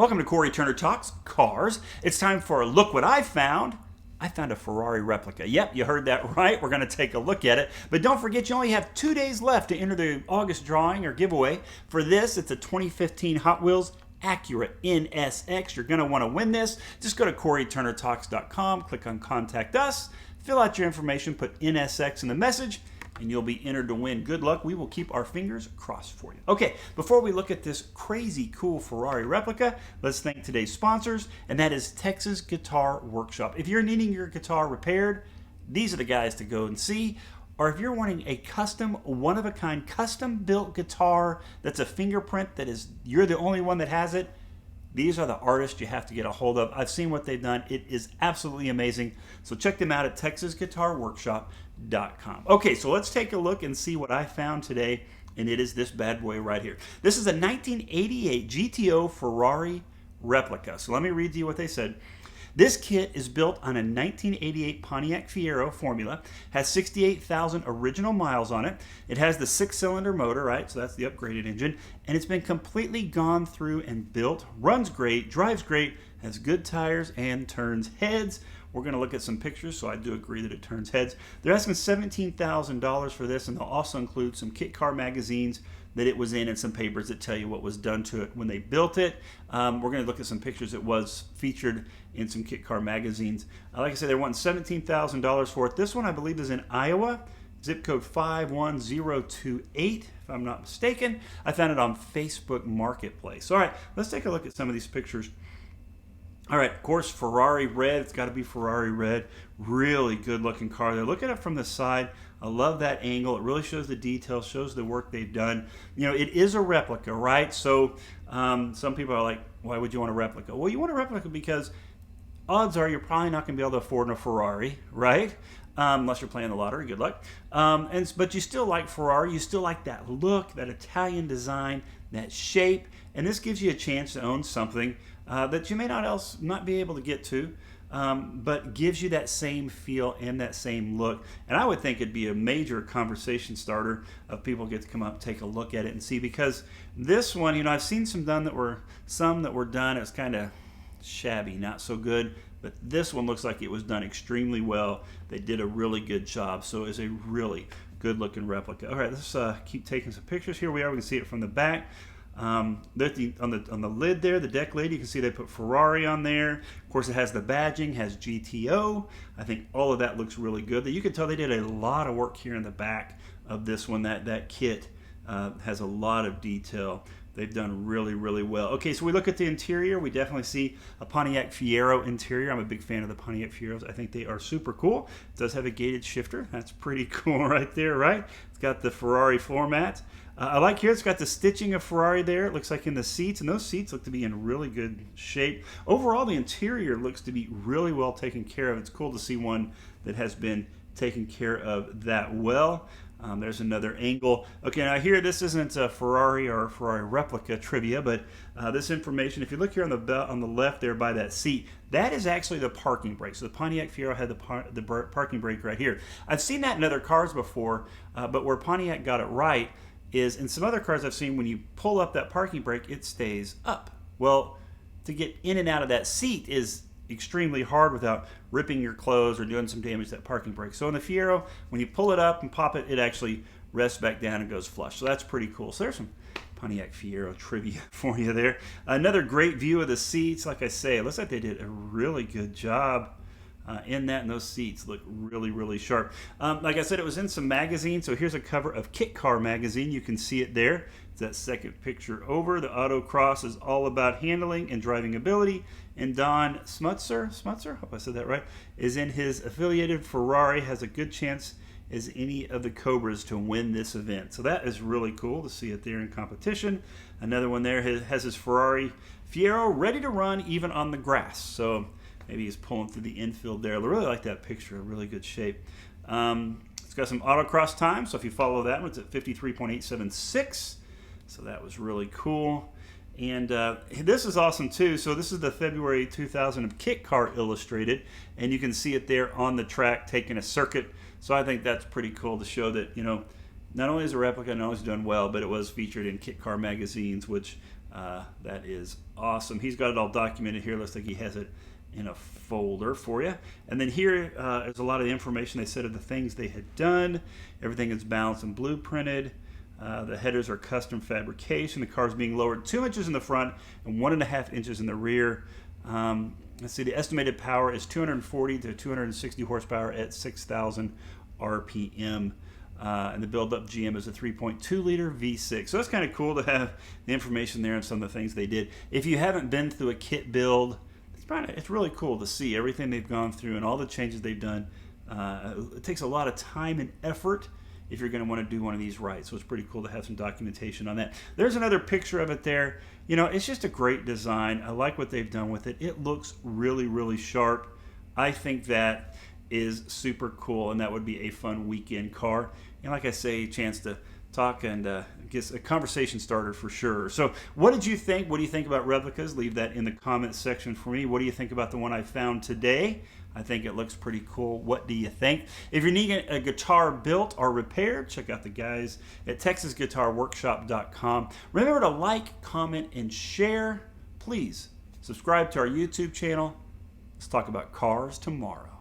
Welcome to Cory Turner Talks Cars. It's time for a look what I found. I found a Ferrari replica. Yep, you heard that right. We're going to take a look at it. But don't forget, you only have 2 days left to enter the August drawing or giveaway. For this, it's a 2015 Hot Wheels Acura NSX. You're going to want to win this. Just go to CoryTurnerTalks.com, click on Contact Us, fill out your information, put NSX in the message, and you'll be entered to win. Good luck. We will keep our fingers crossed for you. Okay, before we look at this crazy cool Ferrari replica, let's thank today's sponsors, and that is Texas Guitar Workshop. If you're needing your guitar repaired, these are the guys to go and see. Or if you're wanting a custom, one-of-a-kind, custom-built guitar that's a fingerprint that is, you're the only one that has it, these are the artists you have to get a hold of. I've seen what they've done. It is absolutely amazing. So check them out at TexasGuitarWorkshop.com. Okay, so let's take a look and see what I found today, and it is this bad boy right here. This is a 1988 GTO Ferrari Replica. So let me read to you what they said. This kit is built on a 1988 Pontiac Fiero formula, has 68,000 original miles on it. It has the 6-cylinder motor, right? So that's the upgraded engine. And it's been completely gone through and built. Runs great, drives great, has good tires, and turns heads. We're going to look at some pictures, so I do agree that it turns heads. They're asking $17,000 for this, and they'll also include some Kit Car magazines that it was in and some papers that tell you what was done to it when they built it. We're going to look at some pictures. It was featured in some Kit Car magazines. Like I said, they're wanting $17,000 for it. This one, I believe, is in Iowa, zip code 51028, if I'm not mistaken. I found it on Facebook Marketplace. All right, let's take a look at some of these pictures. All right, of course, Ferrari red. It's got to be Ferrari red. Really good looking car there. Look at it from the side. I love that angle. It really shows the detail, shows the work they've done. You know, it is a replica, right? So some people are like, why would you want a replica? Well, you want a replica because odds are you're probably not going to be able to afford a Ferrari, right? Unless you're playing the lottery. Good luck. But you still like Ferrari. You still like that look, that Italian design, that shape. And this gives you a chance to own something that you may not be able to get to, but gives you that same feel and that same look. And I would think it'd be a major conversation starter if people get to come up, take a look at it and see, because this one, you know, I've seen some that were done. It was kind of shabby, not so good. But this one looks like it was done extremely well. They did a really good job. So it's a really good looking replica. All right, let's keep taking some pictures. Here we are. We can see it from the back. On the lid there, the deck lid, you can see they put Ferrari on there. Of course, it has the badging, has GTO. I think all of that looks really good. You can tell they did a lot of work here in the back of this one. That kit has a lot of detail. They've done really, really well. Okay, so we look at the interior. We definitely see a Pontiac Fiero interior. I'm a big fan of the Pontiac Fieros. I think they are super cool. It does have a gated shifter. That's pretty cool right there, right? It's got the Ferrari floor mat. I like here, it's got the stitching of Ferrari there. It looks like in the seats, and those seats look to be in really good shape. Overall, the interior looks to be really well taken care of. It's cool to see one that has been taken care of that well. There's another angle. Okay, now here, this isn't a Ferrari or a Ferrari replica trivia, but this information, if you look here on the left there by that seat, that is actually the parking brake. So the Pontiac Fiero had the parking brake right here. I've seen that in other cars before, but where Pontiac got it right is in some other cars I've seen, when you pull up that parking brake, it stays up. Well, to get in and out of that seat is extremely hard without ripping your clothes or doing some damage to that parking brake. So in the Fiero, when you pull it up and pop it, it actually rests back down and goes flush. So that's pretty cool. So there's some Pontiac Fiero trivia for you there. Another great view of the seats. Like I say, it looks like they did a really good job in that, and those seats look really, really sharp. Like I said, it was in some magazines. So here's a cover of Kit Car magazine. You can see it there. It's that second picture over. The autocross is all about handling and driving ability. And Don Smutzer, hope I said that right, is in his affiliated Ferrari, has a good chance as any of the Cobras to win this event. So that is really cool to see it there in competition. Another one there has his Ferrari Fiero ready to run even on the grass. So maybe he's pulling through the infield there. I really like that picture, really good shape. It's got some autocross time, so if you follow that one, it's at 53.876. So that was really cool. And this is awesome too. So this is the February 2000 of Kit Car Illustrated, and you can see it there on the track taking a circuit. So I think that's pretty cool to show that, you know, not only is a replica, not only is it done well, but it was featured in Kit Car magazines, which That is awesome. He's got it all documented here. Looks like he has it in a folder for you. And then here is a lot of the information they said of the things they had done. Everything is balanced and blueprinted. The headers are custom fabrication. The car is being lowered 2 inches in the front and 1.5 inches in the rear. Let's see, the estimated power is 240 to 260 horsepower at 6,000 RPM. And the build-up GM is a 3.2 liter V6. So that's kind of cool to have the information there on some of the things they did. If you haven't been through a kit build, it's really cool to see everything they've gone through and all the changes they've done. It takes a lot of time and effort if you're going to want to do one of these right. So it's pretty cool to have some documentation on that. There's another picture of it there. You know, it's just a great design. I like what they've done with it. It looks really, really sharp. I think that is super cool, and that would be a fun weekend car. And like I say, a chance to talk and get a conversation started for sure. So what did you think? What do you think about replicas? Leave that in the comments section for me. What do you think about the one I found today? I think it looks pretty cool. What do you think? If you're needing a guitar built or repaired, check out the guys at TexasGuitarWorkshop.com. Remember to like, comment, and share. Please subscribe to our YouTube channel. Let's talk about cars tomorrow.